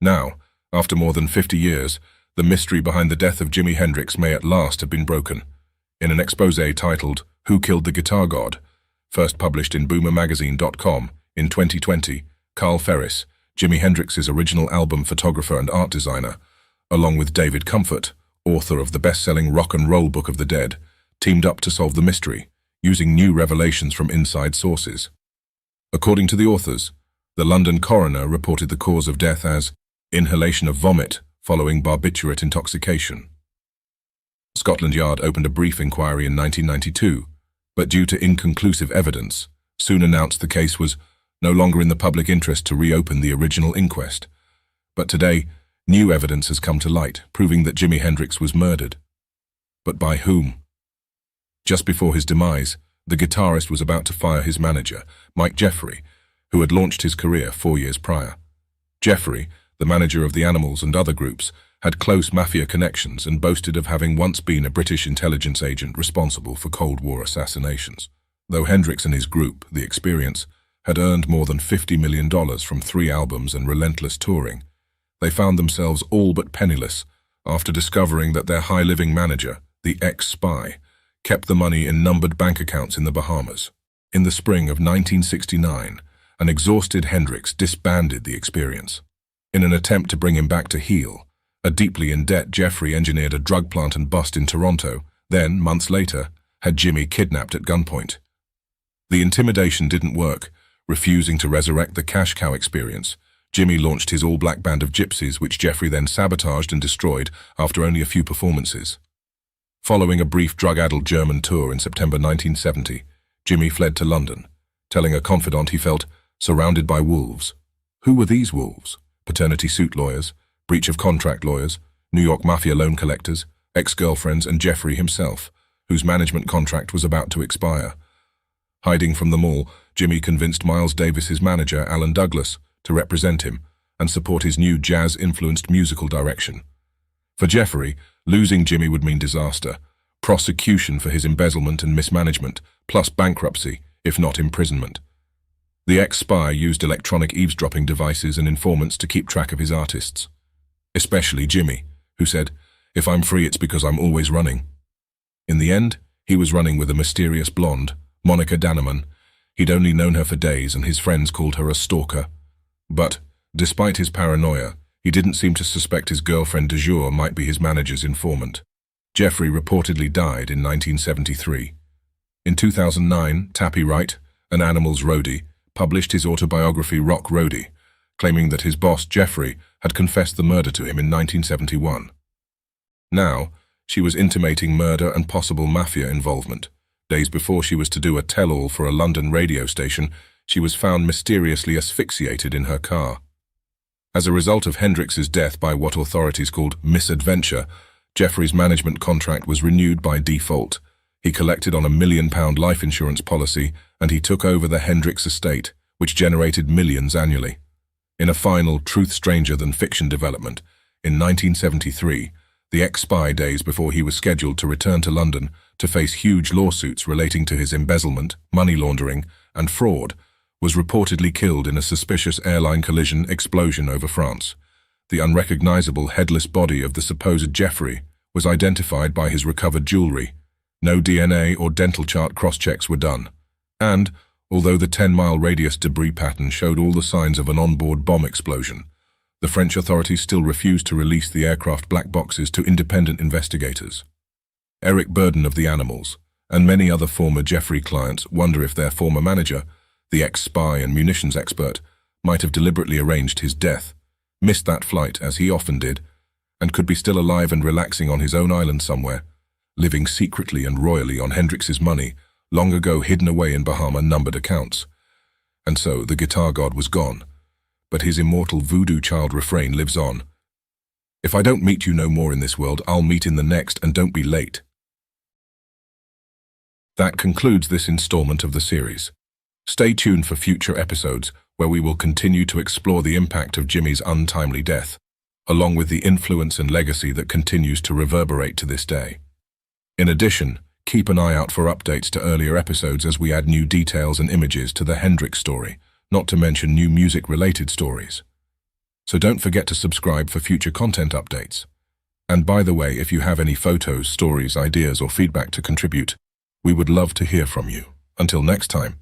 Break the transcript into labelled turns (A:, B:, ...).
A: Now, after more than 50 years, the mystery behind the death of Jimi Hendrix may at last have been broken. In an exposé titled, "Who Killed the Guitar God?", first published in boomermagazine.com in 2020, Karl Ferris, Jimi Hendrix's original album photographer and art designer, along with David Comfort, author of the best-selling rock and roll Book of the Dead, teamed up to solve the mystery, using new revelations from inside sources. According to the authors, the London coroner reported the cause of death as inhalation of vomit following barbiturate intoxication. Scotland Yard opened a brief inquiry in 1992, but due to inconclusive evidence, soon announced the case was no longer in the public interest to reopen the original inquest. But today, new evidence has come to light, proving that Jimi Hendrix was murdered. But by whom? Just before his demise, the guitarist was about to fire his manager, Mike Jeffrey, who had launched his career 4 years prior. Jeffrey, the manager of the Animals and other groups, had close mafia connections and boasted of having once been a British intelligence agent responsible for Cold War assassinations. Though Hendrix and his group, The Experience, had earned more than $50 million from 3 albums and relentless touring, they found themselves all but penniless after discovering that their high-living manager, the ex-spy, kept the money in numbered bank accounts in the Bahamas. In the spring of 1969, an exhausted Hendrix disbanded The Experience. In an attempt to bring him back to heel, a deeply in debt Jeffrey engineered a drug plant and bust in Toronto, then, months later, had Jimi kidnapped at gunpoint. The intimidation didn't work. Refusing to resurrect the cash cow Experience, Jimi launched his all-black band of gypsies, which Jeffrey then sabotaged and destroyed after only a few performances. Following a brief drug-addled German tour in September 1970, Jimi fled to London, telling a confidant he felt surrounded by wolves. Who were these wolves? Paternity suit lawyers, breach of contract lawyers, New York mafia loan collectors, ex-girlfriends, and Jeffrey himself, whose management contract was about to expire. Hiding from them all, Jimi convinced Miles Davis's manager, Alan Douglas, to represent him and support his new jazz-influenced musical direction. For Jeffrey, losing Jimi would mean disaster, prosecution for his embezzlement and mismanagement, plus bankruptcy, if not imprisonment. The ex-spy used electronic eavesdropping devices and informants to keep track of his artists. Especially Jimi, who said, "If I'm free, it's because I'm always running." In the end, he was running with a mysterious blonde, Monica Danneman. He'd only known her for days, and his friends called her a stalker. But, despite his paranoia, he didn't seem to suspect his girlfriend du jour might be his manager's informant. Jeffrey reportedly died in 1973. In 2009, Tappy Wright, an Animals roadie, published his autobiography Rock Roadie, claiming that his boss, Jeffrey, had confessed the murder to him in 1971. Now, she was intimating murder and possible mafia involvement. Days before she was to do a tell-all for a London radio station, she was found mysteriously asphyxiated in her car. As a result of Hendrix's death by what authorities called misadventure, Jeffrey's management contract was renewed by default. He collected on a £1 million life insurance policy, and he took over the Hendrix estate, which generated millions annually. In a final truth-stranger-than-fiction development, in 1973, the ex-spy, days before he was scheduled to return to London to face huge lawsuits relating to his embezzlement, money laundering, and fraud, was reportedly killed in a suspicious airline collision explosion over France. The unrecognizable headless body of the supposed Jeffrey was identified by his recovered jewelry. No DNA or dental chart cross-checks were done. And, although the 10-mile radius debris pattern showed all the signs of an onboard bomb explosion, the French authorities still refused to release the aircraft black boxes to independent investigators. Eric Burden of the Animals, and many other former Jeffrey clients wonder if their former manager, the ex-spy and munitions expert, might have deliberately arranged his death, missed that flight as he often did, and could be still alive and relaxing on his own island somewhere, living secretly and royally on Hendrix's money, long ago hidden away in Bahama numbered accounts. And so the guitar god was gone, but his immortal voodoo child refrain lives on. If I don't meet you no more in this world, I'll meet in the next, and don't be late. That concludes this installment of the series. Stay tuned for future episodes where we will continue to explore the impact of Jimi's untimely death, along with the influence and legacy that continues to reverberate to this day. In addition, keep an eye out for updates to earlier episodes as we add new details and images to the Hendrix story, not to mention new music-related stories. So don't forget to subscribe for future content updates. And by the way, if you have any photos, stories, ideas, or feedback to contribute, we would love to hear from you. Until next time,